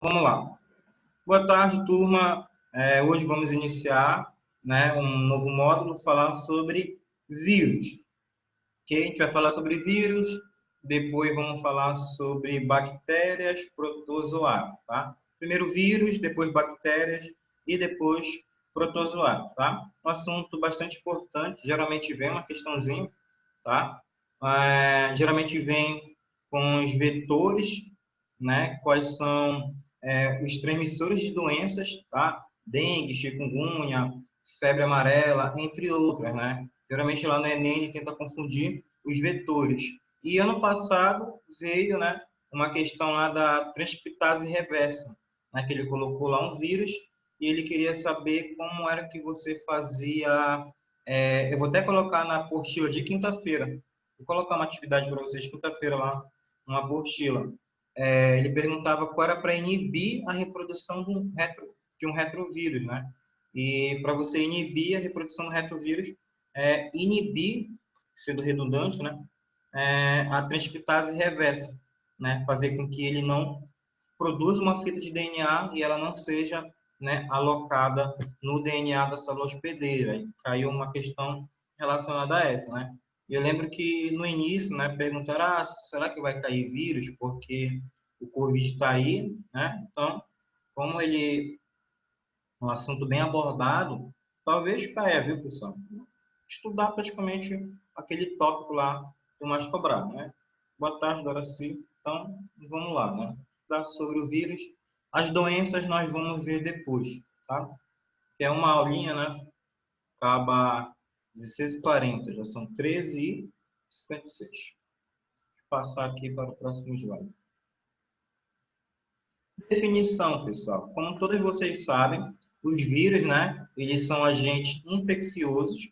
Vamos lá. Boa tarde, turma. Hoje vamos iniciar, né, um novo módulo falando sobre vírus. Okay? A gente vai falar sobre vírus, depois vamos falar sobre bactérias, protozoário, tá? Primeiro vírus, depois bactérias e depois protozoário, tá? Um assunto bastante importante, geralmente vem uma questãozinha, tá? Geralmente vem com os vetores, né? Quais são os transmissores de doenças, tá? Dengue, chikungunya, febre amarela, entre outras, né? Geralmente lá no Enem ele tenta confundir os vetores. E ano passado veio, né, uma questão lá da transcriptase reversa, né, que ele colocou lá um vírus e ele queria saber como era que você fazia. Eu vou até colocar na apostila de quinta-feira. Vou colocar uma atividade para vocês quinta-feira lá, uma apostila. Ele perguntava qual era para inibir a reprodução de um retrovírus, né? E para você inibir a reprodução do retrovírus, inibir, sendo redundante, né? A transcriptase reversa, né? Fazer com que ele não produza uma fita de DNA e ela não seja, né, alocada no DNA da célula hospedeira. E caiu uma questão relacionada a essa, né? Eu lembro que no início, né, perguntaram, será que vai cair vírus? Porque o Covid está aí, né? Então, como ele é um assunto bem abordado, talvez caia, viu, pessoal? Estudar praticamente aquele tópico lá do mais cobrado, né? Boa tarde, Doraci. Então, vamos lá, né? Estudar sobre o vírus. As doenças nós vamos ver depois, tá? Que é uma aulinha, né? Acaba 16h40, já são 13h56. Vou passar aqui para o próximo slide. Definição, pessoal. Como todos vocês sabem, os vírus, né? Eles são agentes infecciosos,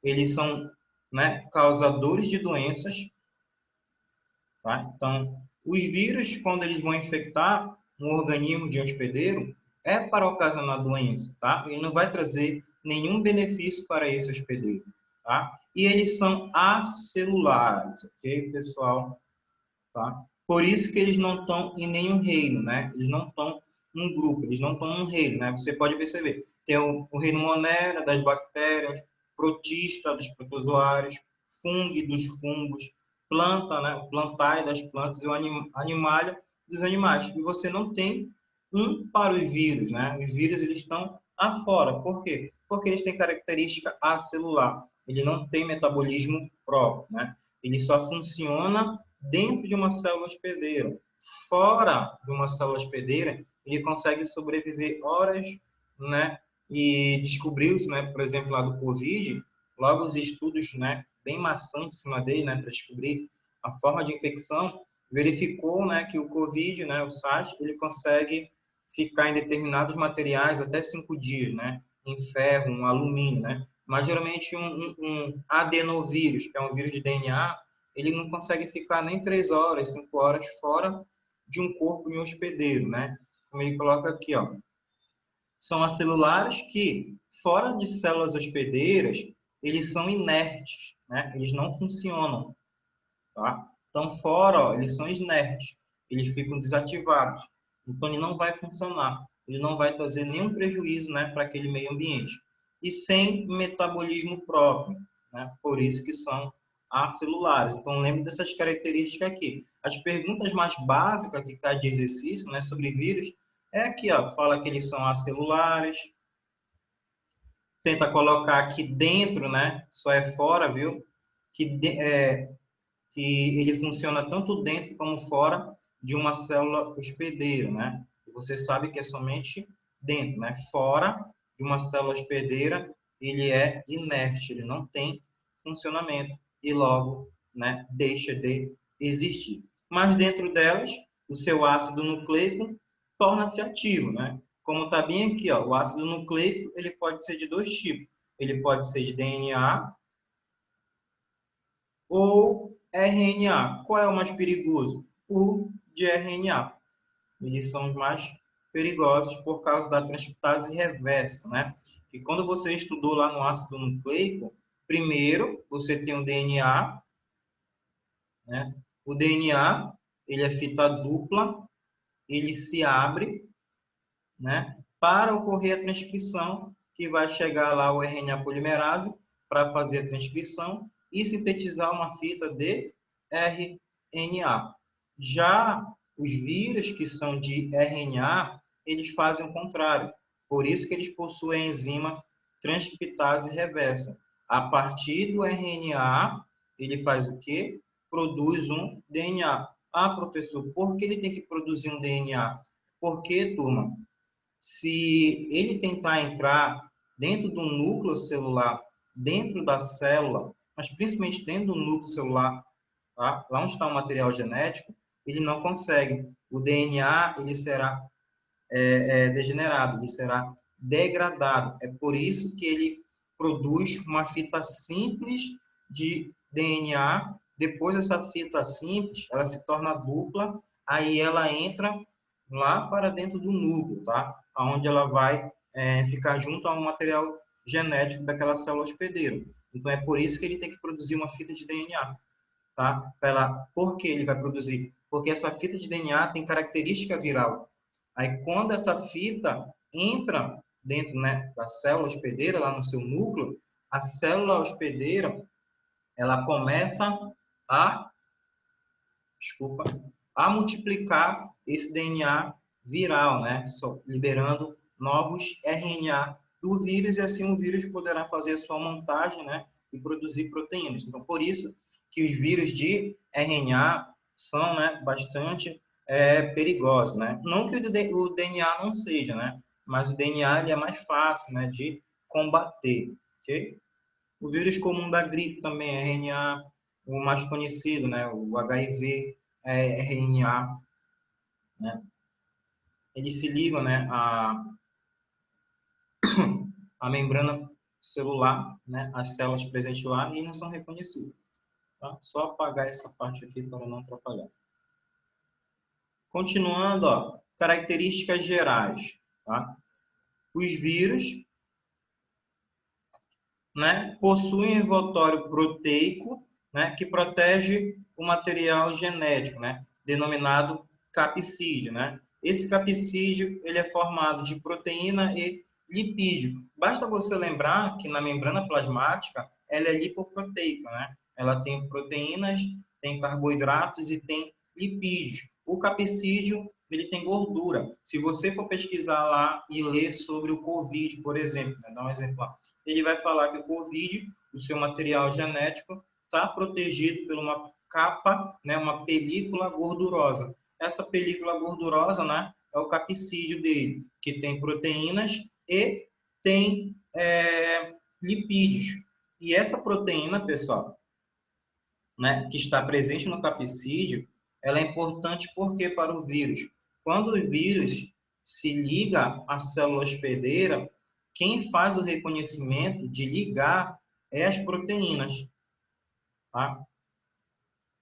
eles são, né, causadores de doenças, tá? Então, os vírus, quando eles vão infectar um organismo de hospedeiro, é para ocasionar doença, tá? Ele não vai trazer nenhum benefício para esse hospedeiro, tá? E eles são acelulares, ok, pessoal? Tá? Por isso que eles não estão em nenhum reino, né? Eles não estão num grupo, eles não estão num reino, né? Você pode perceber. Tem o reino Monera das bactérias, protista dos protozoários, fungo dos fungos, planta, né? O plantae das plantas e o animalia dos animais. E você não tem um para os vírus, né? Os vírus eles estão afora. Por quê? Porque eles têm característica acelular. Ele não tem metabolismo próprio, né? Ele só funciona dentro de uma célula hospedeira. Fora de uma célula hospedeira, ele consegue sobreviver horas, né? E descobriu-se, né, por exemplo, lá do Covid, logo os estudos, né, bem maçantes em cima dele, né, para descobrir a forma de infecção, verificou, né, que o Covid, né, o SARS, ele consegue ficar em determinados materiais até 5 dias, né, em ferro, um alumínio, né, mas geralmente um adenovírus, que é um vírus de DNA, ele não consegue ficar nem 3 horas, 5 horas fora de um corpo de um hospedeiro, né? Como ele coloca aqui, ó. São acelulares que, fora de células hospedeiras, eles são inertes, né? Eles não funcionam, tá? Então, fora, ó, eles são inertes, eles ficam desativados. Então, ele não vai funcionar, ele não vai trazer nenhum prejuízo, né, para aquele meio ambiente. E sem metabolismo próprio, né? Por isso que são acelulares. Então, lembre dessas características aqui. As perguntas mais básicas que cai de exercício, né, sobre vírus, é aqui, ó, fala que eles são acelulares, tenta colocar aqui dentro, né, só é fora, viu? Que ele funciona tanto dentro como fora de uma célula hospedeira, né? E você sabe que é somente dentro, né? Fora de uma célula hospedeira, ele é inerte, ele não tem funcionamento e logo, né, deixa de existir. Mas dentro delas, o seu ácido nucleico torna-se ativo, né? Como está bem aqui, ó, o ácido nucleico ele pode ser de dois tipos. Ele pode ser de DNA ou RNA. Qual é o mais perigoso? O de RNA. Eles são os mais perigosos por causa da transcriptase reversa, né? Que quando você estudou lá no ácido nucleico, primeiro você tem o DNA, né? O DNA, ele é fita dupla, ele se abre, né, para ocorrer a transcrição, que vai chegar lá o RNA polimerase para fazer a transcrição e sintetizar uma fita de RNA. Já os vírus que são de RNA, eles fazem o contrário. Por isso que eles possuem a enzima transcriptase reversa. A partir do RNA, ele faz o quê? Produz um DNA. Ah, professor, por que ele tem que produzir um DNA? Porque, turma, se ele tentar entrar dentro do núcleo celular, dentro da célula, mas principalmente dentro do núcleo celular, tá? Lá onde está o material genético, ele não consegue. O DNA ele será degenerado, ele será degradado. É por isso que ele produz uma fita simples de DNA. Depois essa fita simples, ela se torna dupla, aí ela entra lá para dentro do núcleo, tá? Onde ela vai ficar junto ao material genético daquela célula hospedeira. Então é por isso que ele tem que produzir uma fita de DNA, tá? Por que ele vai produzir? Porque essa fita de DNA tem característica viral. Aí, quando essa fita entra dentro, né, da célula hospedeira, lá no seu núcleo, a célula hospedeira, ela começa a, desculpa, a multiplicar esse DNA viral, né, liberando novos RNA do vírus, e assim o vírus poderá fazer a sua montagem, né, e produzir proteínas. Então, por isso que os vírus de RNA são, né, bastante perigosos, né? Não que o DNA não seja, né? Mas o DNA ele é mais fácil, né, de combater, ok? O vírus comum da gripe também é RNA, o mais conhecido, né, o HIV é RNA, né? Eles se ligam, né, a membrana celular, né, as células presentes lá e não são reconhecidas. Tá? Só apagar essa parte aqui para não atrapalhar. Continuando, ó, características gerais. Tá? Os vírus, né, possuem envoltório proteico, né, que protege o material genético, né, denominado capsídeo. Né? Esse capsídeo ele é formado de proteína e lipídio. Basta você lembrar que na membrana plasmática ela é lipoproteica, né? Ela tem proteínas, tem carboidratos e tem lipídios. O capsídeo ele tem gordura. Se você for pesquisar lá e ler sobre o COVID, por exemplo, né? Dá um exemplo lá. Ele vai falar que o COVID, o seu material genético, está protegido por uma capa, né? Uma película gordurosa. Essa película gordurosa, né? É o capsídeo dele, que tem proteínas e tem lipídios. E essa proteína, pessoal, né, que está presente no capsídeo, ela é importante porque para o vírus. Quando o vírus se liga à célula hospedeira, quem faz o reconhecimento de ligar é as proteínas. Tá?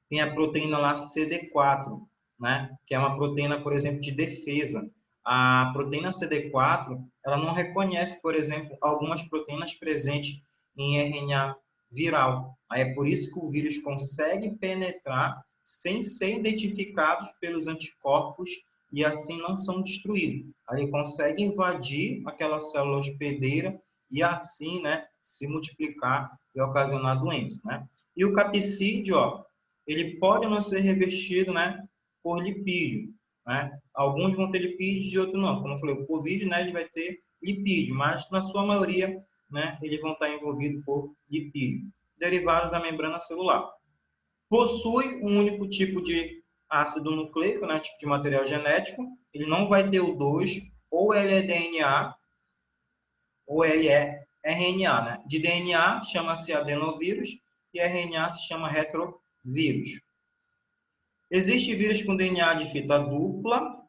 Tem a proteína lá CD4, né, que é uma proteína, por exemplo, de defesa. A proteína CD4, ela não reconhece, por exemplo, algumas proteínas presentes em RNA viral. Aí é por isso que o vírus consegue penetrar sem ser identificado pelos anticorpos e assim não são destruídos. Aí ele consegue invadir aquela célula hospedeira e assim, né, se multiplicar e ocasionar doença, né? E o capsídeo, ó, ele pode não ser revestido, né, por lipídio, né? Alguns vão ter lipídio e outros não. Como eu falei, o COVID, né, ele vai ter lipídio, mas na sua maioria, né, eles vão estar envolvidos por lipídio, derivado da membrana celular. Possui um único tipo de ácido nucleico, né, tipo de material genético. Ele não vai ter o 2, ou ele é DNA, ou ele é RNA, né? De DNA chama-se adenovírus e RNA se chama retrovírus. Existe vírus com DNA de fita dupla,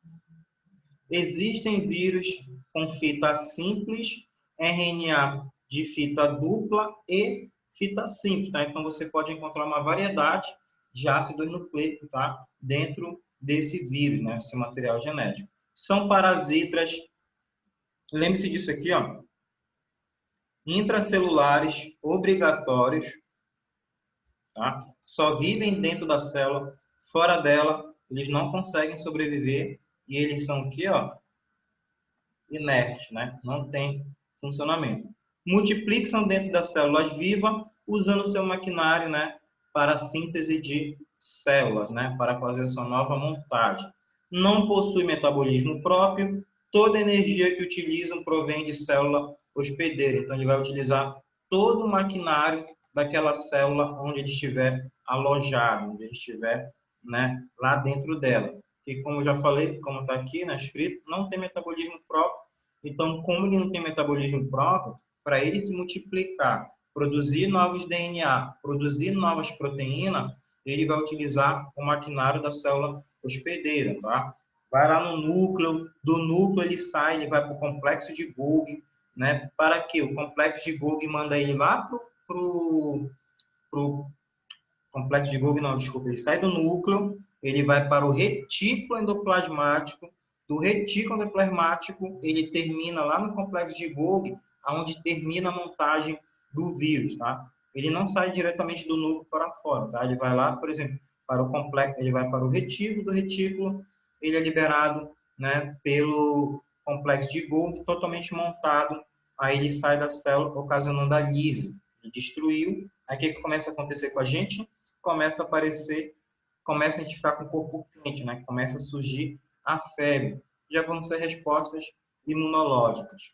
existem vírus com fita simples, RNA de fita dupla e fita simples, tá? Então você pode encontrar uma variedade de ácido nucleico, tá? Dentro desse vírus, né? Esse material genético. São parasitas, lembre-se disso aqui, ó, intracelulares obrigatórios, tá? Só vivem dentro da célula, fora dela, eles não conseguem sobreviver e eles são aqui, ó, inertes, né? Não tem funcionamento. Multiplicam dentro das células vivas, usando seu maquinário, né, para a síntese de células, né, para fazer sua nova montagem. Não possui metabolismo próprio, toda a energia que utilizam provém de célula hospedeira. Então, ele vai utilizar todo o maquinário daquela célula onde ele estiver alojado, onde ele estiver, né, lá dentro dela. Que, como eu já falei, como está aqui, né, escrito, não tem metabolismo próprio. Então, como ele não tem metabolismo próprio, para ele se multiplicar, produzir novos DNA, produzir novas proteínas, ele vai utilizar o maquinário da célula hospedeira, tá? Vai lá no núcleo, do núcleo ele sai, ele vai para o complexo de Golgi, né? Para que o complexo de Golgi manda ele lá pro complexo de Golgi, não, desculpa, ele sai do núcleo, ele vai para o retículo endoplasmático, do retículo endoplasmático, ele termina lá no complexo de Golgi, onde termina a montagem do vírus, tá? Ele não sai diretamente do núcleo para fora, tá? Ele vai lá, por exemplo, para o complexo, ele vai para o retículo, do retículo ele é liberado, né, pelo complexo de Golgi, totalmente montado, aí ele sai da célula, ocasionando a lise. Ele destruiu, aí o que começa a acontecer com a gente? Começa a aparecer, começa a gente ficar com o corpo quente, né? Começa a surgir a febre. Já vão ser respostas imunológicas.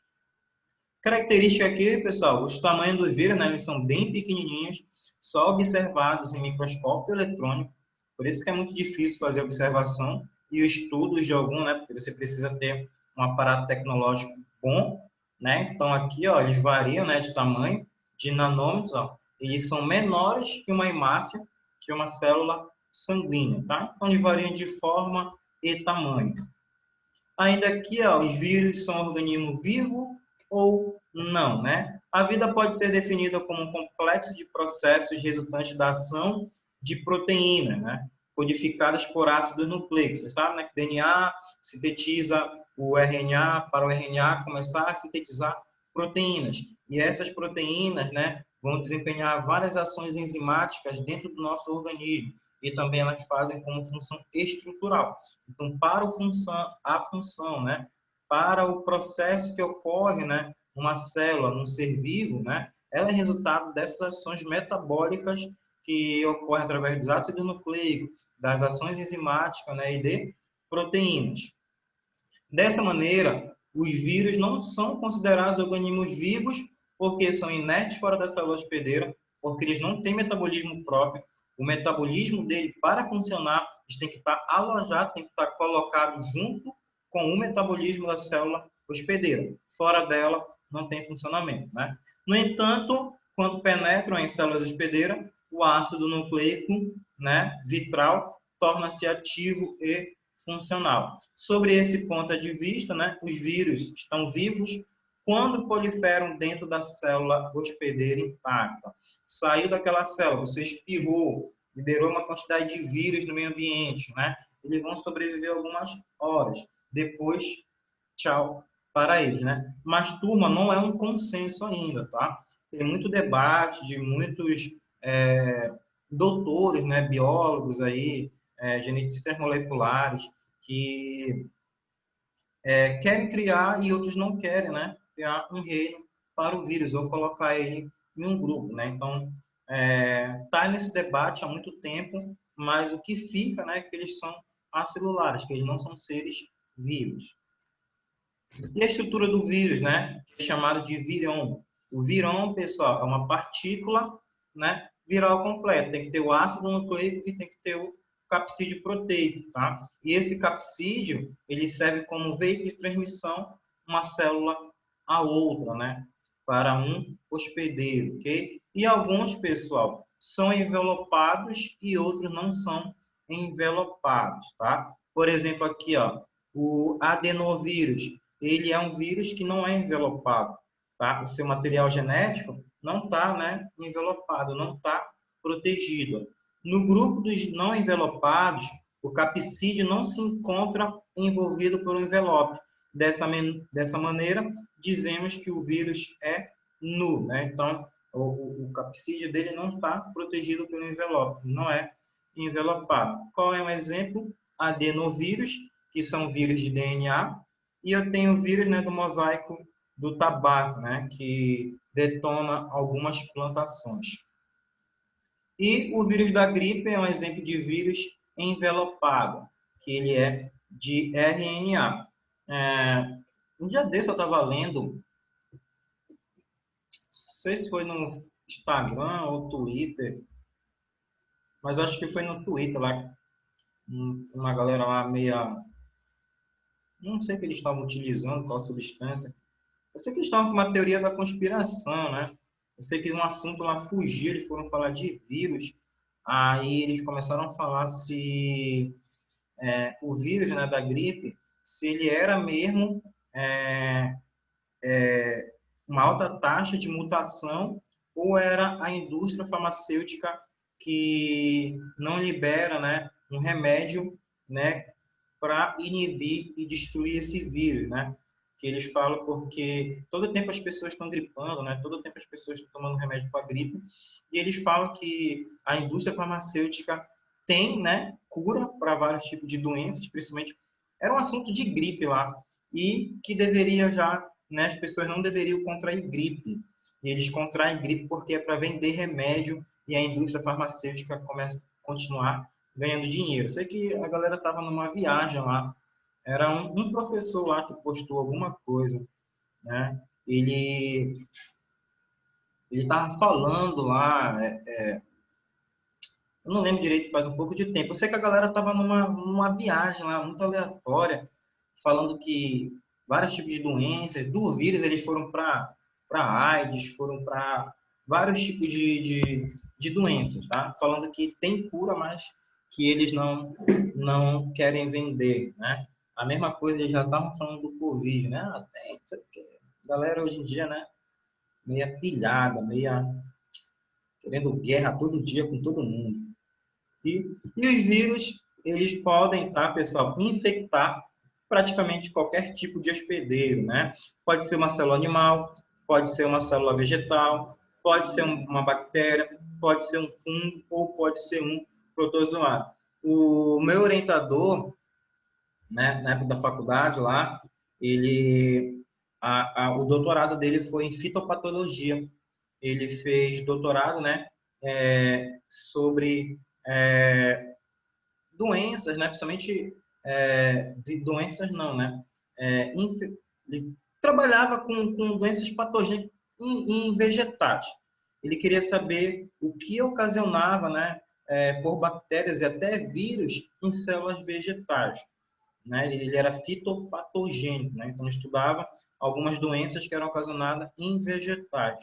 Característica aqui, pessoal, os tamanhos dos vírus, né? Eles são bem pequenininhos, só observados em microscópio eletrônico. Por isso que é muito difícil fazer observação e estudos de algum, né? Porque você precisa ter um aparato tecnológico bom, né? Então aqui, ó, eles variam, né, de tamanho, de nanômetros, ó. Eles são menores que uma hemácia, que uma célula sanguínea, tá? Então eles variam de forma e tamanho. Ainda aqui, ó, os vírus são organismo vivo ou não, né? A vida pode ser definida como um complexo de processos resultantes da ação de proteínas, né? Codificadas por ácidos nucleicos. Você sabe, né, que o DNA sintetiza o RNA para o RNA começar a sintetizar proteínas. E essas proteínas, né, vão desempenhar várias ações enzimáticas dentro do nosso organismo. E também elas fazem como função estrutural. Então, para a função, né, para o processo que ocorre, né, numa célula, num ser vivo, né, ela é resultado dessas ações metabólicas que ocorrem através dos ácidos nucleicos, das ações enzimáticas, né, e de proteínas. Dessa maneira, os vírus não são considerados organismos vivos porque são inertes fora da célula hospedeira, porque eles não têm metabolismo próprio. O metabolismo dele, para funcionar, eles têm que estar alojados, tem que estar colocado junto com o metabolismo da célula hospedeira. Fora dela, não tem funcionamento, né? No entanto, quando penetram em células hospedeiras, o ácido nucleico, né, vitral, torna-se ativo e funcional. Sobre esse ponto de vista, né, os vírus estão vivos quando proliferam dentro da célula hospedeira intacta. Saiu daquela célula, você espirrou, liberou uma quantidade de vírus no meio ambiente, né? Eles vão sobreviver algumas horas. Depois, tchau para eles, né? Mas, turma, não é um consenso ainda, tá? Tem muito debate de muitos doutores, né, biólogos aí, geneticistas moleculares, que querem criar e outros não querem, né? Criar um reino para o vírus ou colocar ele em um grupo, né? Então, tá nesse debate há muito tempo, mas o que fica, né, é que eles são acelulares, que eles não são seres vivos. E a estrutura do vírus, né, que é chamado de vírão. O vírão, pessoal, é uma partícula, né, viral completa. Tem que ter o ácido nucleico e tem que ter o capsídeo proteico, tá? E esse capsídeo, ele serve como veículo de transmissão uma célula a outra, né, para um hospedeiro, ok? E alguns, pessoal, são envelopados e outros não são envelopados, tá? Por exemplo, aqui, ó, o adenovírus, ele é um vírus que não é envelopado, tá? O seu material genético não está, né, envelopado, não está protegido. No grupo dos não envelopados, o capsídeo não se encontra envolvido por um envelope. Dessa maneira, dizemos que o vírus é nu, né? Então, o capsídeo dele não está protegido pelo envelope, não é envelopado. Qual é um exemplo? Adenovírus, que são vírus de DNA, e eu tenho o vírus, né, do mosaico do tabaco, né, que detona algumas plantações. E o vírus da gripe é um exemplo de vírus envelopado, que ele é de RNA. Um dia desse eu estava lendo, não sei se foi no Instagram ou Twitter, mas acho que foi no Twitter lá, uma galera lá meia... Não sei o que eles estavam utilizando, qual substância. Eu sei que eles estavam com uma teoria da conspiração, né? Eu sei que um assunto lá fugiu, eles foram falar de vírus. Aí eles começaram a falar se o vírus, né, da gripe, se ele era mesmo é, uma alta taxa de mutação ou era a indústria farmacêutica que não libera, né, um remédio, né, para inibir e destruir esse vírus, né? Que eles falam porque todo tempo as pessoas estão gripando, né? Todo tempo as pessoas estão tomando remédio para gripe, e eles falam que a indústria farmacêutica tem, né, cura para vários tipos de doenças, principalmente era um assunto de gripe lá, e que deveria já, né, as pessoas não deveriam contrair gripe. E eles contraem gripe porque é para vender remédio e a indústria farmacêutica começa a continuar ganhando dinheiro. Sei que a galera estava numa viagem lá, era um professor lá que postou alguma coisa, né? Ele estava falando lá, eu não lembro direito, faz um pouco de tempo. Eu sei que a galera estava numa viagem lá, muito aleatória, falando que vários tipos de doenças, do vírus, eles foram para AIDS, foram para vários tipos de doenças, tá? Falando que tem cura, mas que eles não querem vender, né? A mesma coisa, eles já estavam falando do Covid, né? Tem, galera hoje em dia, né? Meia pilhada, meia querendo guerra todo dia com todo mundo. E os vírus, eles podem, tá, pessoal, infectar praticamente qualquer tipo de hospedeiro, né? Pode ser uma célula animal, pode ser uma célula vegetal, pode ser uma bactéria, pode ser um fungo ou pode ser um protozoário. O meu orientador, né, na época da faculdade lá, o doutorado dele foi em fitopatologia. Ele fez doutorado, né, sobre doenças, né, principalmente doenças não, né, ele trabalhava com doenças patogênicas em vegetais. Ele queria saber o que ocasionava, né, por bactérias e até vírus em células vegetais, né? Ele era fitopatogênico, né? Então estudava algumas doenças que eram ocasionadas em vegetais,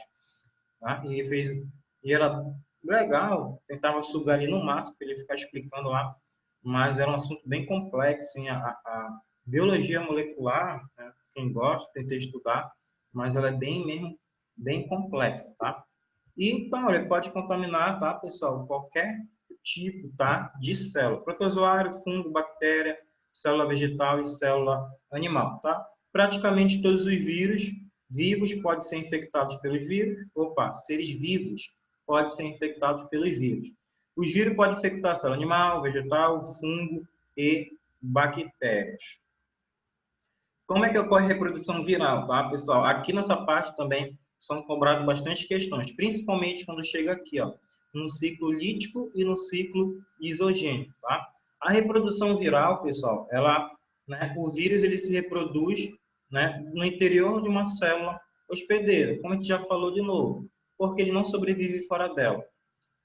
tá? E era legal, tentava sugar ali no máximo para ele ficar explicando lá, mas era um assunto bem complexo, assim, a biologia molecular, né? Quem gosta, tentei estudar, mas ela é bem complexa, tá? E então ele pode contaminar, tá, pessoal, qualquer tipo, tá, de célula, protozoário, fungo, bactéria, célula vegetal e célula animal, tá? Praticamente todos os vírus vivos podem ser infectados pelos vírus. Seres vivos podem ser infectados pelos vírus. Os vírus podem infectar célula animal, vegetal, fungo e bactérias. Como é que ocorre a reprodução viral, tá, pessoal? Aqui nessa parte também são cobradas bastante questões, principalmente quando chega aqui, ó, no ciclo lítico e no ciclo isogênico, tá? A reprodução viral, pessoal, né, o vírus ele se reproduz, né, no interior de uma célula hospedeira, como a gente já falou de novo, porque ele não sobrevive fora dela.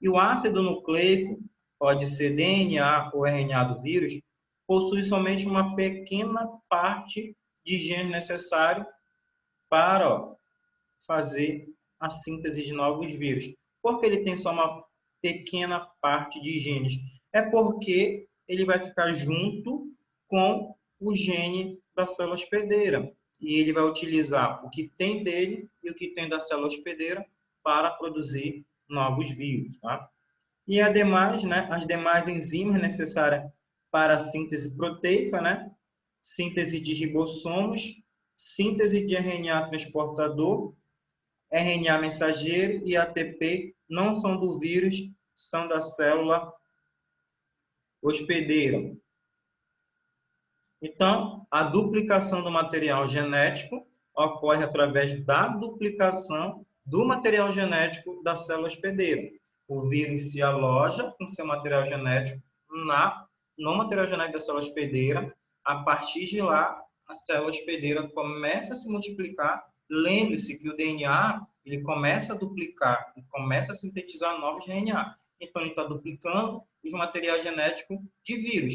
E o ácido nucleico, pode ser DNA ou RNA do vírus, possui somente uma pequena parte de genes necessário para fazer a síntese de novos vírus. Por que ele tem só uma pequena parte de genes? É porque ele vai ficar junto com o gene da célula hospedeira. E ele vai utilizar o que tem dele e o que tem da célula hospedeira para produzir novos vírus. Tá? E ademais, né, as demais enzimas necessárias para a síntese proteica, né, síntese de ribossomos, síntese de RNA transportador, RNA mensageiro e ATP não são do vírus, são da célula hospedeira. Então, a duplicação do material genético ocorre através da duplicação do material genético da célula hospedeira. O vírus se aloja com seu material genético no material genético da célula hospedeira. A partir de lá, a célula hospedeira começa a se multiplicar. Lembre-se que o DNA ele começa a duplicar, ele começa a sintetizar novos RNA. Então, ele está duplicando os materiais genéticos de vírus.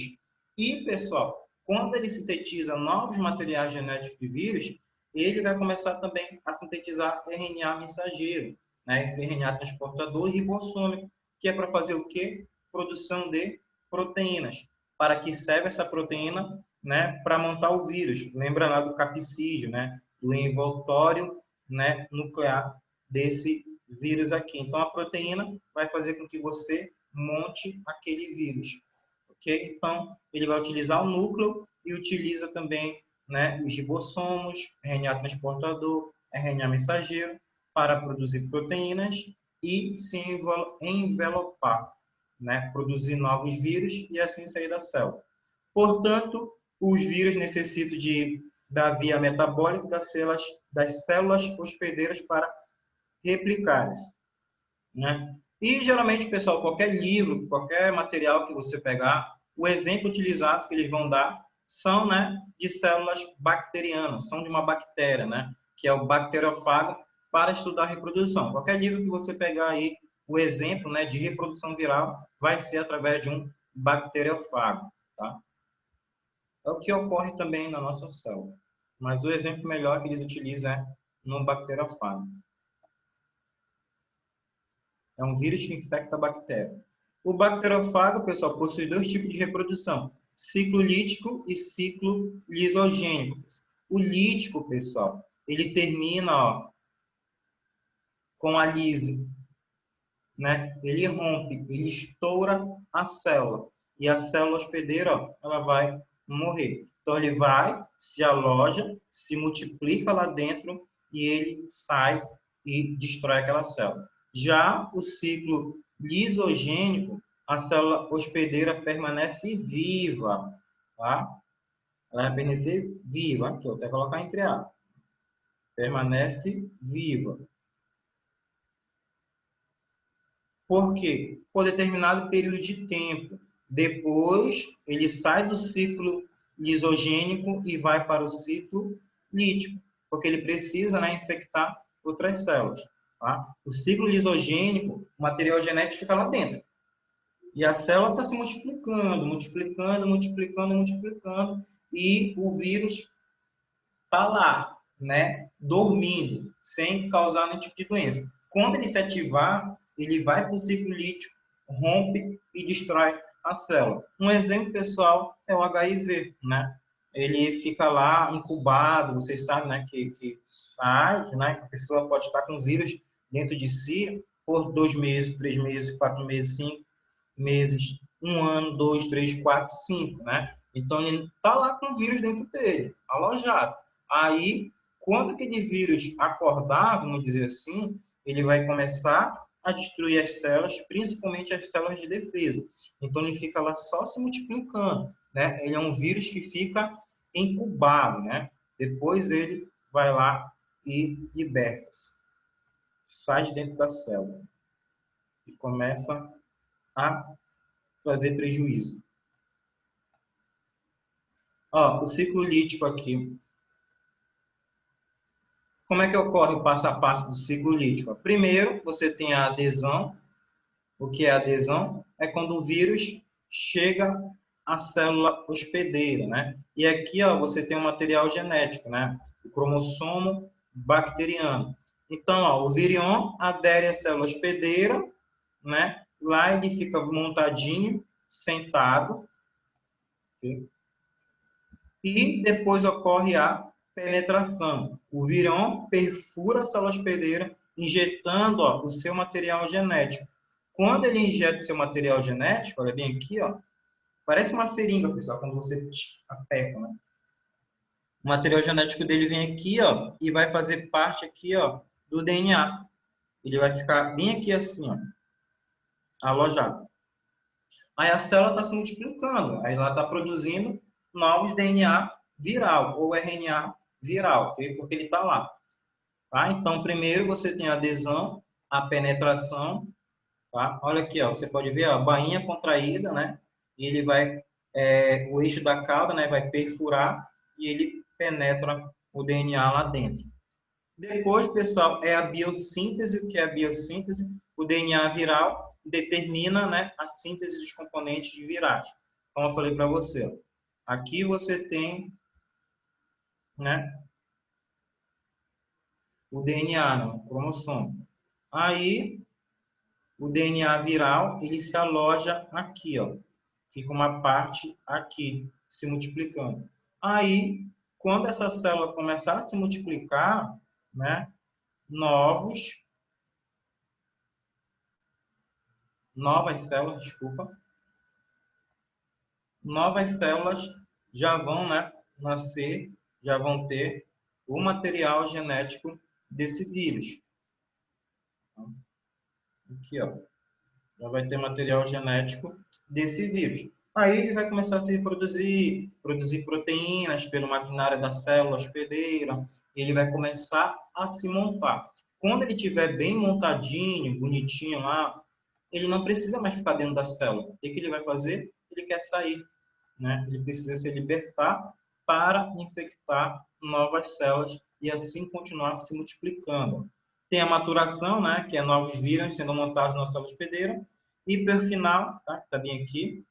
E, pessoal, quando ele sintetiza novos materiais genéticos de vírus, ele vai começar também a sintetizar RNA mensageiro, né? Esse RNA transportador e ribossômico, que é para fazer o quê? Produção de proteínas. Para que serve essa proteína? Né? Para montar o vírus. Lembra lá do capsídeo, né? Do envoltório, né? Nuclear desse vírus aqui. Então, a proteína vai fazer com que você monte aquele vírus. Okay? Então, ele vai utilizar o núcleo e utiliza também, né, os ribossomos, RNA transportador, RNA mensageiro, para produzir proteínas e se envelopar, né, produzir novos vírus e assim sair da célula. Portanto, os vírus necessitam da via metabólica das células hospedeiras para replicarem-se, né? E, geralmente, pessoal, qualquer livro, qualquer material que você pegar, o exemplo utilizado que eles vão dar são, né, de células bacterianas, são de uma bactéria, né, que é o bacteriófago, para estudar a reprodução. Qualquer livro que você pegar aí, o exemplo, né, de reprodução viral vai ser através de um bacteriófago, tá? É o que ocorre também na nossa célula. Mas o exemplo melhor que eles utilizam é no bacteriófago. É um vírus que infecta a bactéria. O bacteriofago, pessoal, possui dois tipos de reprodução: ciclo lítico e ciclo lisogênico. O lítico, pessoal, ele termina, ó, com a lise, né? Ele rompe, ele estoura a célula. E a célula hospedeira, ó, ela vai morrer. Então, ele vai, se aloja, se multiplica lá dentro e ele sai e destrói aquela célula. Já o ciclo lisogênico, a célula hospedeira permanece viva, tá? Ela vai permanecer viva, aqui eu vou até colocar entre A. Permanece viva. Por quê? Por determinado período de tempo. Depois, ele sai do ciclo lisogênico e vai para o ciclo lítico, porque ele precisa, né, infectar outras células. Tá? O ciclo lisogênico, o material genético fica lá dentro. E a célula está se multiplicando, multiplicando, multiplicando, multiplicando, e o vírus está lá, né, dormindo, sem causar nenhum tipo de doença. Quando ele se ativar, ele vai para o ciclo lítico, rompe e destrói a célula. Um exemplo, pessoal, é o HIV, né? Ele fica lá incubado, vocês sabem, né, que a AIDS, né, a pessoa pode estar com vírus dentro de si por 2 meses, 3 meses, 4 meses, 5 meses, 1 ano, 2, 3, 4, 5, né? Então, ele está lá com o vírus dentro dele, alojado. Aí, quando aquele vírus acordar, vamos dizer assim, ele vai começar a destruir as células, principalmente as células de defesa. Então, ele fica lá só se multiplicando, né? Ele é um vírus que fica incubado, né? Depois ele vai lá e liberta-se. Sai de dentro da célula e começa a fazer prejuízo. Ó, o ciclo lítico aqui. Como é que ocorre o passo a passo do ciclo lítico? Primeiro, você tem a adesão. O que é adesão? É quando o vírus chega à célula hospedeira, né? E aqui, ó, você tem um material genético, né? O cromossomo bacteriano. Então, ó, o virion adere à célula hospedeira, né? Lá ele fica montadinho, sentado. Okay? E depois ocorre a penetração. O virion perfura a célula hospedeira, injetando, ó, o seu material genético. Quando ele injeta o seu material genético, olha bem aqui, ó, parece uma seringa, pessoal, quando você aperta, né? O material genético dele vem aqui, ó, e vai fazer parte aqui, ó, do DNA. Ele vai ficar bem aqui assim, ó, alojado. Aí a célula está se multiplicando, aí ela está produzindo novos DNA viral ou RNA viral, ok? Porque ele está lá. Tá? Então, primeiro você tem a adesão, a penetração, tá? Olha aqui, ó, você pode ver a bainha contraída, né? E ele vai, o eixo da cauda, né, vai perfurar e ele penetra o DNA lá dentro. Depois, pessoal, é a biossíntese. O que é a biossíntese? O DNA viral determina, né, a síntese dos componentes virais. Como eu falei para você, ó. Aqui você tem, né, o DNA, né, o cromossomo. Aí, o DNA viral, ele se aloja aqui, ó. Fica uma parte aqui, se multiplicando. Aí, quando essa célula começar a se multiplicar, né, novas células, desculpa, novas células já vão, né, nascer, já vão ter o material genético desse vírus. Aqui, ó, já vai ter material genético desse vírus. Aí ele vai começar a se reproduzir, produzir proteínas pelo maquinário da célula hospedeira, e ele vai começar a se montar. Quando ele estiver bem montadinho, bonitinho lá, ele não precisa mais ficar dentro da célula. O que ele vai fazer? Ele quer sair, né? Ele precisa se libertar para infectar novas células e assim continuar se multiplicando. Tem a maturação, né, que é novos vírus sendo montados na célula hospedeira. E, por final, tá, que tá bem aqui,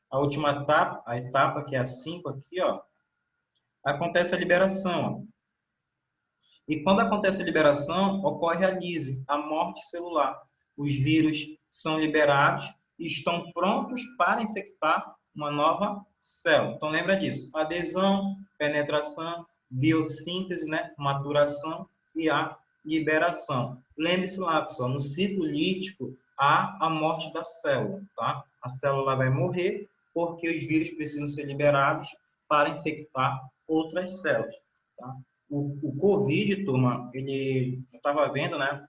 a última etapa, a etapa que é a 5 aqui, ó, acontece a liberação. Ó. E quando acontece a liberação, ocorre a lise, a morte celular. Os vírus são liberados e estão prontos para infectar uma nova célula. Então, lembra disso. Adesão, penetração, biossíntese, né? Maturação e a liberação. Lembre-se lá, pessoal, no ciclo lítico há a morte da célula, tá? A célula vai morrer porque os vírus precisam ser liberados para infectar outras células, tá? O Covid, turma, eu estava vendo, né,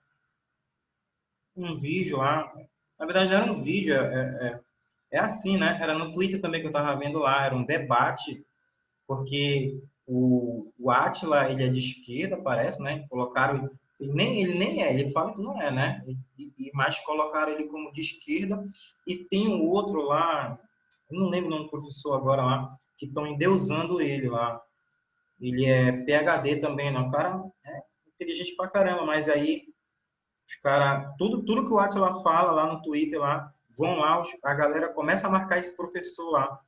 um vídeo lá, na verdade não era um vídeo, é assim, né, era no Twitter também que eu estava vendo lá, era um debate, porque o Átila, ele é de esquerda, parece, né, colocaram, ele nem é, ele fala que não é, né, mas colocaram ele como de esquerda, e tem um outro lá, eu não lembro o nome do professor agora lá, que estão endeusando ele lá. Ele é PhD também, não? O cara é inteligente pra caramba, mas aí os cara, tudo que o Atila fala lá no Twitter, lá, vão lá, a galera começa a marcar esse professor lá.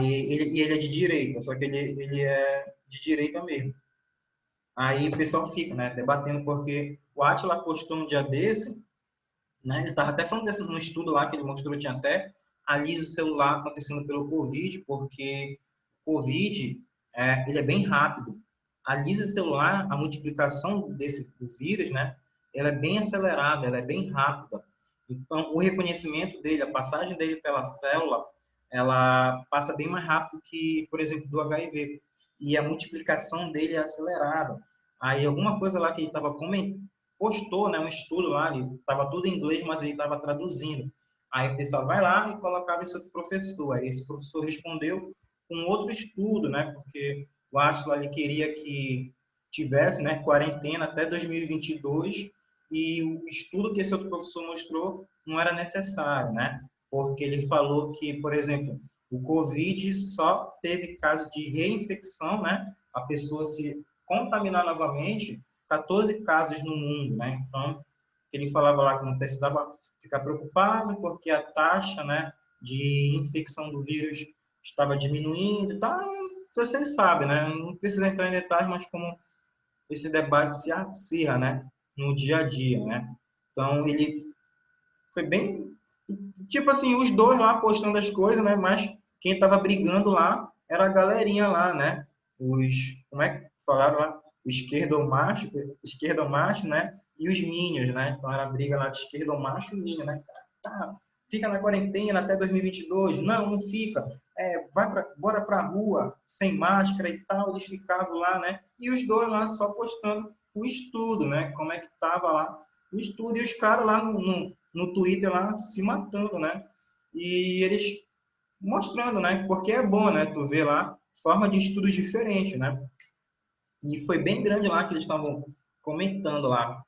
E ele é de direita, só que ele é de direita mesmo. Aí o pessoal fica, né, debatendo, porque o Atila postou um dia desse, né, ele estava até falando desse, num estudo lá que ele mostrou, tinha até a lise celular acontecendo pelo Covid, porque o Covid, ele é bem rápido. A lise celular, a multiplicação desse do vírus, né, ela é bem acelerada, ela é bem rápida. Então, o reconhecimento dele, a passagem dele pela célula, ela passa bem mais rápido que, por exemplo, do HIV. E a multiplicação dele é acelerada. Aí, alguma coisa lá que ele estava comentando, postou, né, um estudo lá, estava tudo em inglês, mas ele estava traduzindo. Aí o pessoal vai lá e colocava isso para o professor. Aí esse professor respondeu com outro estudo, né, porque o Ashla ele queria que tivesse, né, quarentena até 2022 e o estudo que esse outro professor mostrou não era necessário, né, porque ele falou que, por exemplo, o COVID só teve caso de reinfecção, né, a pessoa se contaminar novamente 14 casos no mundo, né? Então, ele falava lá que não precisava ficar preocupado porque a taxa, né, de infecção do vírus estava diminuindo, tá? Vocês sabem, né? Não precisa entrar em detalhes, mas como esse debate se acirra, né, no dia a dia, né? Então, ele foi bem tipo assim, os dois lá postando as coisas, né? Mas quem estava brigando lá era a galerinha lá, né? Como é que falaram lá? O esquerdomacho, né? E os minions, né? Então era a briga lá de esquerdomacho e minion, né? Tá, fica na quarentena até 2022. Não, não fica. Bora pra rua, sem máscara e tal. Eles ficavam lá, né? E os dois lá só postando o estudo, né? Como é que tava lá o estudo. E os caras lá no Twitter lá se matando, né? E eles mostrando, né? Porque é bom, né? Tu vê lá forma de estudos diferentes, né? E foi bem grande lá que eles estavam comentando lá.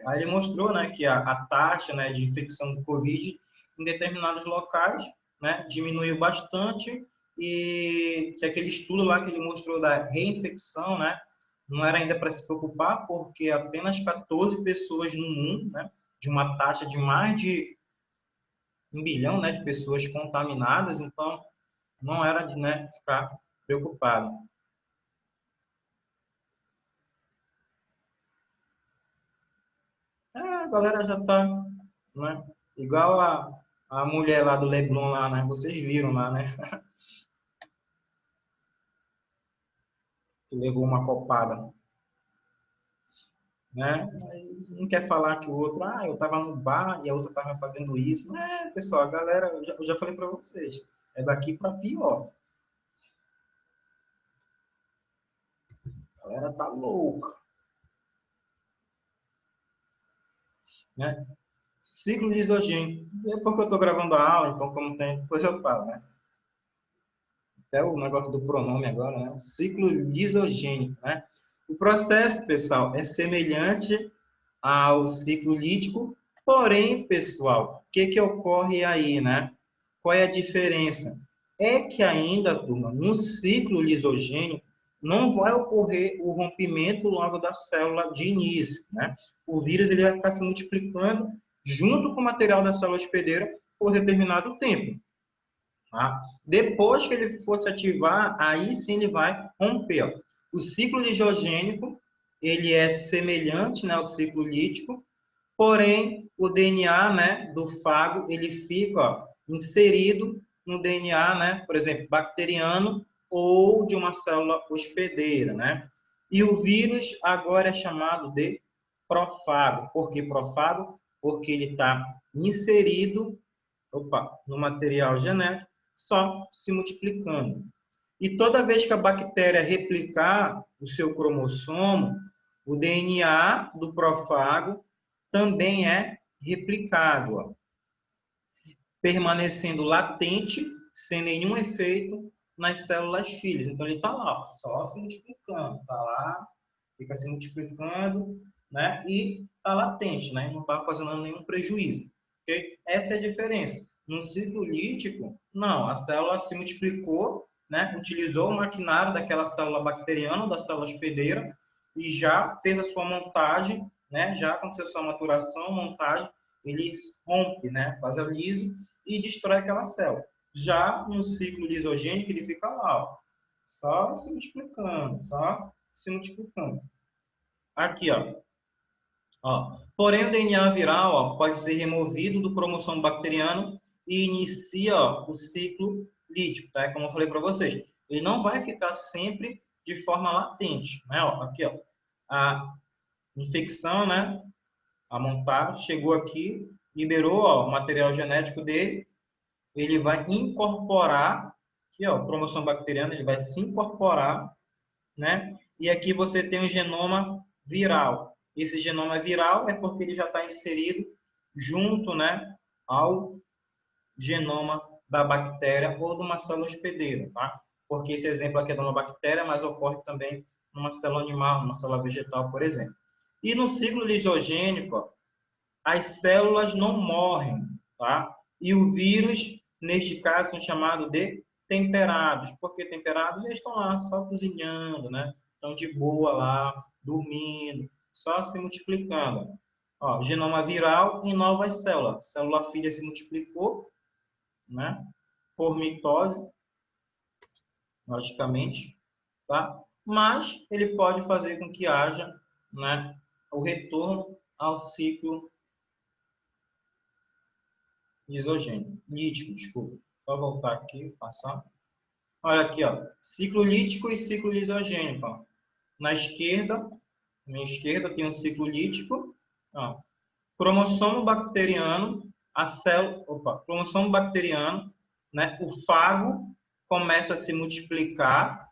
Aí ele mostrou, né, que a taxa, né, de infecção do Covid em determinados locais, né, diminuiu bastante e que aquele estudo lá que ele mostrou da reinfecção, né, não era ainda para se preocupar porque apenas 14 pessoas no mundo, né, de uma taxa de mais de 1 bilhão, né, de pessoas contaminadas, então não era de, né, ficar preocupado. A galera já tá, né? Igual a mulher lá do Leblon lá, né? Vocês viram lá, né? Que levou uma copada, né? Aí um quer falar que o outro, eu tava no bar e a outra tava fazendo isso. Pessoal, a galera, eu já falei para vocês, é daqui para pior. A galera tá louca, né? Ciclo de isogênio. É porque eu tô gravando a aula, então como tem, depois eu falo, né? Até o negócio do pronome agora, né? Ciclo lisogênico, né? O processo, pessoal, é semelhante ao ciclo lítico, porém, pessoal, o que que ocorre aí, né? Qual é a diferença? É que ainda, turma, no ciclo lisogênico, não vai ocorrer o rompimento logo da célula de início, né? O vírus ele vai ficar se multiplicando junto com o material da célula hospedeira por determinado tempo. Tá? Depois que ele for se ativar, aí sim ele vai romper. Ó. O ciclo ligogênico, ele é semelhante, né, ao ciclo lítico, porém o DNA, né, do fago, ele fica, ó, inserido no DNA, né, por exemplo, bacteriano ou de uma célula hospedeira, né? E o vírus agora é chamado de profago. Por que profago? Porque ele está inserido, no material genético, só se multiplicando. E toda vez que a bactéria replicar o seu cromossomo, o DNA do profago também é replicado, ó, permanecendo latente, sem nenhum efeito nas células filhas. Então, ele está lá, ó, só se multiplicando, está lá, fica se multiplicando, né? E está latente, né? Não está fazendo nenhum prejuízo. Okay? Essa é a diferença. No ciclo lítico, não, a célula se multiplicou, né? Utilizou o maquinário daquela célula bacteriana, da célula hospedeira, e já fez a sua montagem, né? Já aconteceu a sua maturação, montagem, ele rompe, né? Faz a liso e destrói aquela célula. Já no ciclo lisogênico, ele fica lá, ó, só se multiplicando, só se multiplicando. Aqui, ó. Porém, o DNA viral, ó, pode ser removido do cromossomo bacteriano e inicia, ó, o ciclo lítico, tá? Como eu falei para vocês, ele não vai ficar sempre de forma latente, né? Ó, aqui, ó, a infecção, né? A montagem chegou aqui, liberou, ó, o material genético dele, ele vai incorporar, aqui, ó, o cromossomo bacteriano, ele vai se incorporar, né? E aqui você tem o genoma viral. Esse genoma viral é porque ele já está inserido junto, né, ao genoma da bactéria ou de uma célula hospedeira, tá? Porque esse exemplo aqui é de uma bactéria, mas ocorre também numa célula animal, numa célula vegetal, por exemplo. E no ciclo lisogênico, ó, as células não morrem, tá? E o vírus, neste caso, são chamados de temperados. Por que temperados? Eles estão lá só cozinhando, né? Estão de boa lá, dormindo, só se multiplicando. Ó, genoma viral em novas células. Célula filha se multiplicou, né? Por mitose, logicamente, tá? Mas ele pode fazer com que haja, né, o retorno ao ciclo lisogênio. Lítico, desculpa. Só voltar aqui, passar. Olha aqui, ó. Ciclo lítico e ciclo lisogênico. Ó. Na esquerda tem um ciclo lítico. Ó. Cromossomo bacteriano, cromossomo bacteriano, né? O fago começa a se multiplicar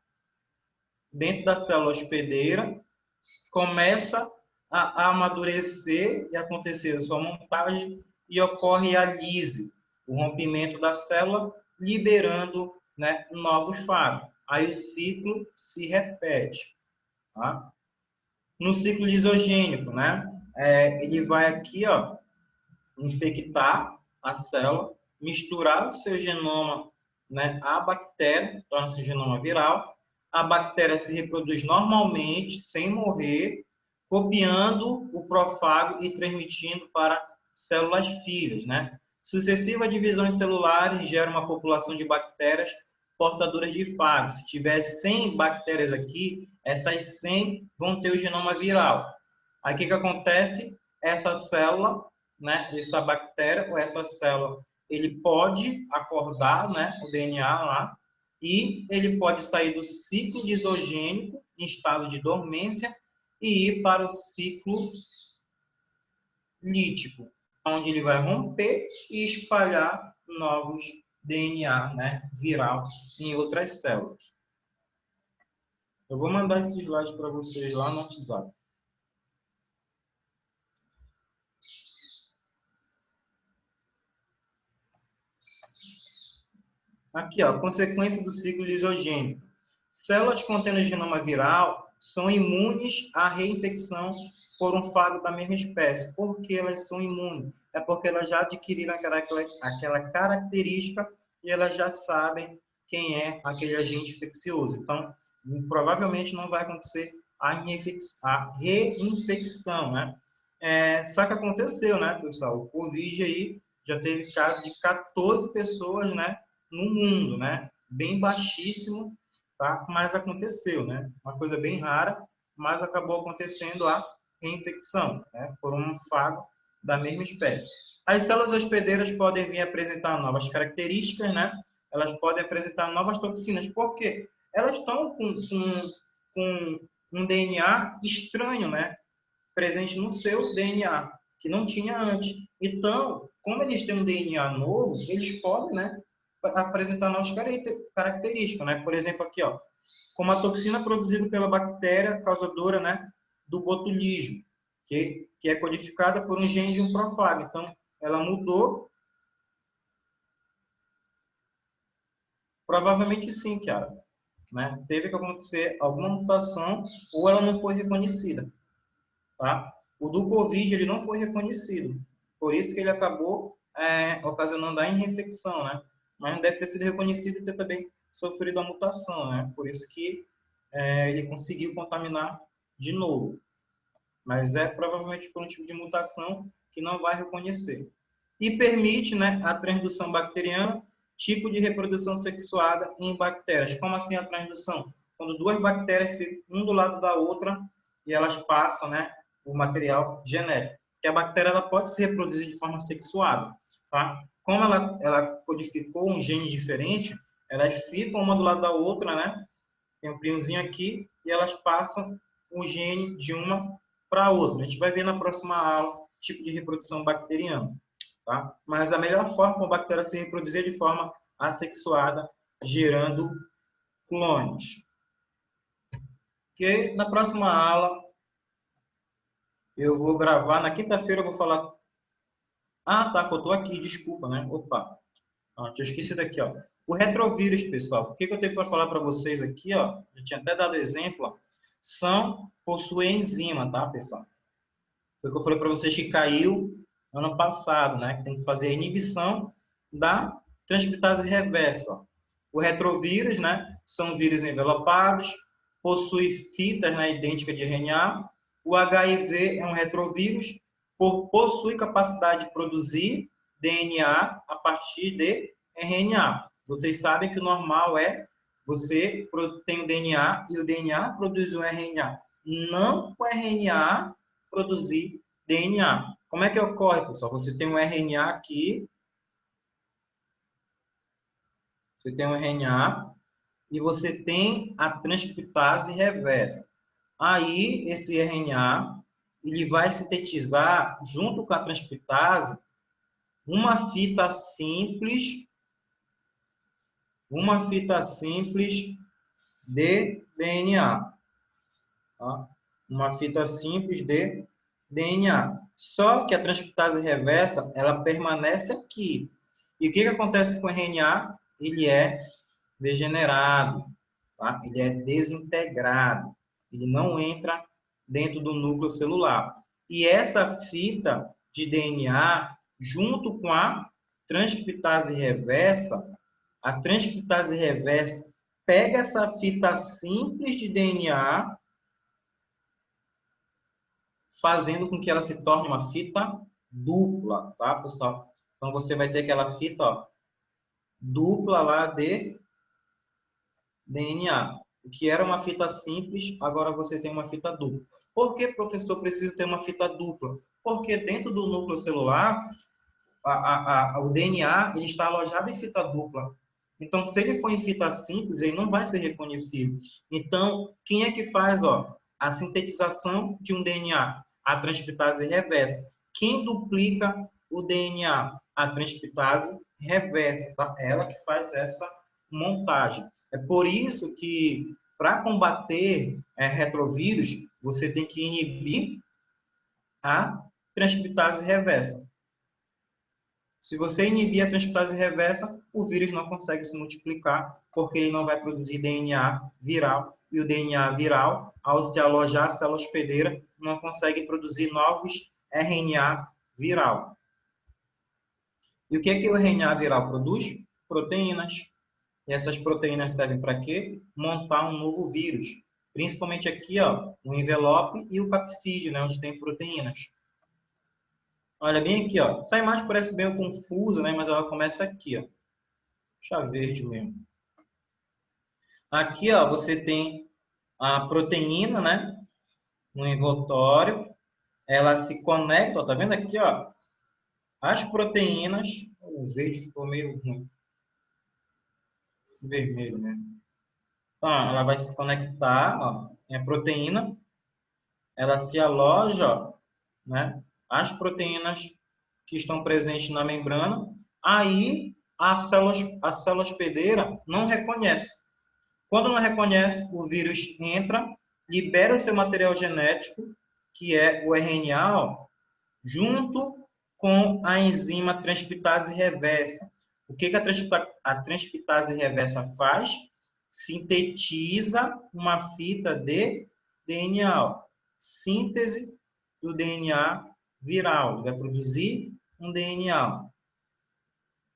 dentro da célula hospedeira, começa a amadurecer e acontecer a sua montagem e ocorre a lise, o rompimento da célula liberando, né, novos fagos. Aí o ciclo se repete. Tá? No ciclo lisogênico, né, ele vai aqui, ó, infectar a célula, misturar o seu genoma, né, à bactéria, torna-se um genoma viral. A bactéria se reproduz normalmente, sem morrer, copiando o profago e transmitindo para células filhas, né? Sucessivas divisões celulares geram uma população de bactérias portadoras de fago. Se tiver 100 bactérias aqui, essas 100 vão ter o genoma viral. Aí o que acontece? Essa célula, né, essa bactéria ou essa célula, ele pode acordar, né, o DNA lá, e ele pode sair do ciclo lisogênico em estado de dormência e ir para o ciclo lítico, onde ele vai romper e espalhar novos DNA, né, viral em outras células. Eu vou mandar esses slides para vocês lá no WhatsApp. Aqui, ó, consequência do ciclo lisogênico. Células contendo genoma viral são imunes à reinfecção por um fago da mesma espécie. Por que elas são imunes? É porque elas já adquiriram aquela característica e elas já sabem quem é aquele agente infeccioso. Então, provavelmente não vai acontecer a reinfecção, né? Só que aconteceu, né, pessoal? O Covid aí já teve caso de 14 pessoas, né, no mundo, né? Bem baixíssimo, tá? Mas aconteceu, né? Uma coisa bem rara, mas acabou acontecendo a reinfecção, né? Por um fago da mesma espécie. As células hospedeiras podem vir apresentar novas características, né? Elas podem apresentar novas toxinas. Por quê? Elas estão com um DNA estranho, né? Presente no seu DNA, que não tinha antes. Então, como eles têm um DNA novo, eles podem, né, apresentar novas características, né? Por exemplo, aqui, ó, como a toxina produzida pela bactéria causadora, né, do botulismo, que é codificada por um gene de um profago. Então, ela mudou. Provavelmente sim, cara. Né? Teve que acontecer alguma mutação ou ela não foi reconhecida. Tá? O do Covid ele não foi reconhecido, por isso que ele acabou ocasionando a reinfecção, né? Mas não deve ter sido reconhecido e ter também sofrido a mutação, né? Por isso que ele conseguiu contaminar de novo. Mas é provavelmente por um tipo de mutação que não vai reconhecer. E permite, né, a transdução bacteriana, tipo de reprodução sexuada em bactérias. Como assim a transdução? Quando duas bactérias ficam um do lado da outra e elas passam, né, o material genético. Que a bactéria ela pode se reproduzir de forma sexuada, tá? Como ela codificou um gene diferente, elas ficam uma do lado da outra, né? Tem um prionzinho aqui e elas passam o gene de uma para outra. A gente vai ver na próxima aula tipo de reprodução bacteriana, tá? Mas a melhor forma para a bactéria se reproduzir é de forma assexuada, gerando clones. Que na próxima aula eu vou gravar, na quinta-feira eu vou falar... Ah, tá, faltou aqui, desculpa, né? Opa, tinha esquecido aqui, ó. O retrovírus, pessoal, o que eu tenho para falar para vocês aqui, ó, eu tinha até dado exemplo, ó, possuem enzima, tá, pessoal? Foi o que eu falei para vocês que caiu ano passado, né? Tem que fazer a inibição da transcriptase reversa. Ó. O retrovírus, né? São vírus envelopados, possui fitas, né, idênticas de RNA. O HIV é um retrovírus, possui capacidade de produzir DNA a partir de RNA. Vocês sabem que o normal é você tem o DNA e o DNA produz o RNA. Não o RNA produzir DNA. Como é que ocorre, pessoal? Você tem um RNA aqui, você tem um RNA e você tem a transcriptase reversa. Aí, esse RNA, ele vai sintetizar, junto com a transcriptase, uma fita simples de DNA. Tá? Uma fita simples de DNA. Só que a transcriptase reversa, ela permanece aqui. E o que acontece com o RNA? ele é degenerado, tá? Ele é desintegrado, ele não entra dentro do núcleo celular. E essa fita de DNA, junto com a transcriptase reversa, a transcriptase reversa pega essa fita simples de DNA, fazendo com que ela se torne uma fita dupla, tá, pessoal? Então, você vai ter aquela fita, ó, dupla lá de DNA. O que era uma fita simples, agora você tem uma fita dupla. Por que, professor, precisa ter uma fita dupla? Porque dentro do núcleo celular, o DNA ele está alojado em fita dupla. Então, se ele for em fita simples, ele não vai ser reconhecido. Então, quem é que faz a sintetização de um DNA? A transcriptase reversa. Quem duplica o DNA? A transcriptase reversa. Tá? Ela que faz essa montagem. É por isso que, para combater retrovírus, você tem que inibir a transcriptase reversa. Se você inibir a transcriptase reversa, o vírus não consegue se multiplicar, porque ele não vai produzir DNA viral. E o DNA viral, ao se alojar a célula hospedeira, não consegue produzir novos RNA viral. E o que é que o RNA viral produz? Proteínas. E essas proteínas servem para quê? Montar um novo vírus. Principalmente aqui, ó, o envelope e o capsídeo, né, onde tem proteínas. Olha bem aqui, ó. Essa imagem parece bem confusa, né? Mas ela começa aqui, ó. Chá verde mesmo. Aqui, ó, você tem a proteína, né? No envoltório. Ela se conecta, ó, tá vendo aqui, ó? As proteínas. O verde ficou meio ruim. Vermelho, né? Então, ela vai se conectar, ó. É a proteína. Ela se aloja, ó, né? As proteínas que estão presentes na membrana. Aí, a célula hospedeira não reconhece. Quando não reconhece, o vírus entra, libera o seu material genético, que é o RNA, ó, junto com a enzima transcriptase reversa. O que a transcriptase reversa faz? Sintetiza uma fita de DNA. Ó. Síntese do DNA viral. Vai produzir um DNA.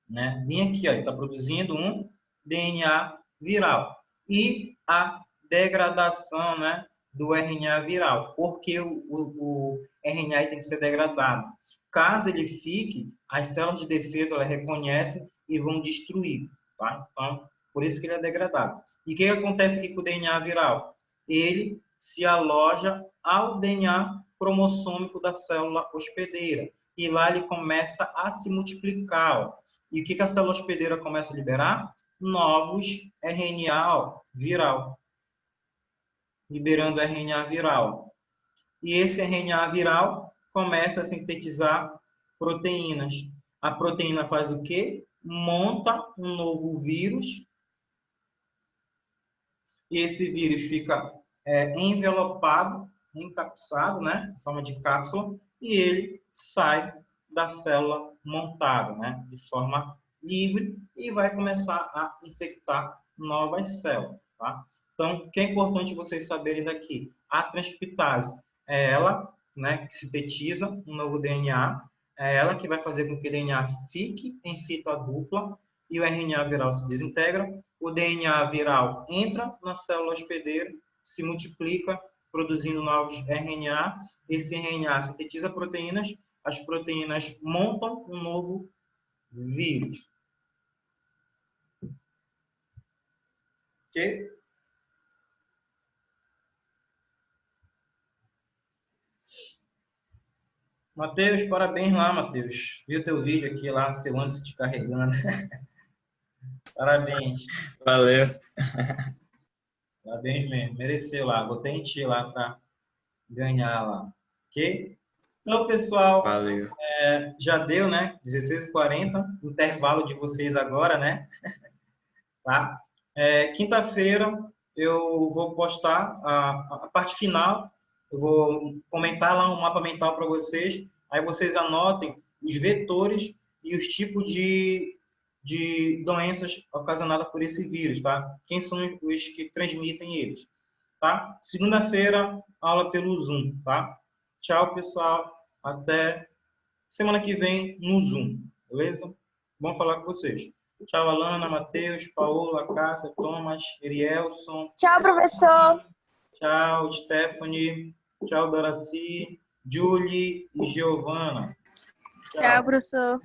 Né? Vem aqui, está produzindo um DNA viral. E a degradação, né, do RNA viral, porque o RNA tem que ser degradado. Caso ele fique, as células de defesa ela reconhecem e vão destruir. Tá? Então, por isso que ele é degradado. E o que acontece aqui com o DNA viral? Ele se aloja ao DNA cromossômico da célula hospedeira. E lá ele começa a se multiplicar. Ó. E o que a célula hospedeira começa a liberar? Novos RNA viral. Liberando RNA viral. E esse RNA viral começa a sintetizar proteínas. A proteína faz o quê? Monta um novo vírus. E esse vírus fica envelopado, encapsulado, né? Em forma de cápsula. E ele sai da célula montada, né? De forma livre e vai começar a infectar novas células, tá? Então, o que é importante vocês saberem daqui? A transcriptase é ela, né, que sintetiza um novo DNA, é ela que vai fazer com que o DNA fique em fita dupla e o RNA viral se desintegra. O DNA viral entra na célula hospedeira, se multiplica, produzindo novos RNA. Esse RNA sintetiza proteínas, as proteínas montam um novo vírus. Ok? Matheus, parabéns lá, Matheus. Vi o teu vídeo aqui lá, seu antes de carregando. Parabéns. Valeu. Parabéns mesmo. Mereceu lá. Votei em ti lá para ganhar lá. Ok? Então, pessoal, Valeu. já deu, né? 16h40. Intervalo de vocês agora, né? Tá? Quinta-feira eu vou postar a parte final. Eu vou comentar lá um mapa mental para vocês. Aí vocês anotem os vetores e os tipos de de doenças ocasionadas por esse vírus, tá? Quem são os que transmitem eles, tá? Segunda-feira, aula pelo Zoom, tá? Tchau, pessoal. Até semana que vem no Zoom, beleza? Bom falar com vocês. Tchau, Alana, Matheus, Paola, Cássia, Thomas, Erielson. Tchau, professor. Tchau, Stephanie. Tchau, Doraci, Julie e Giovana. Tchau, professor.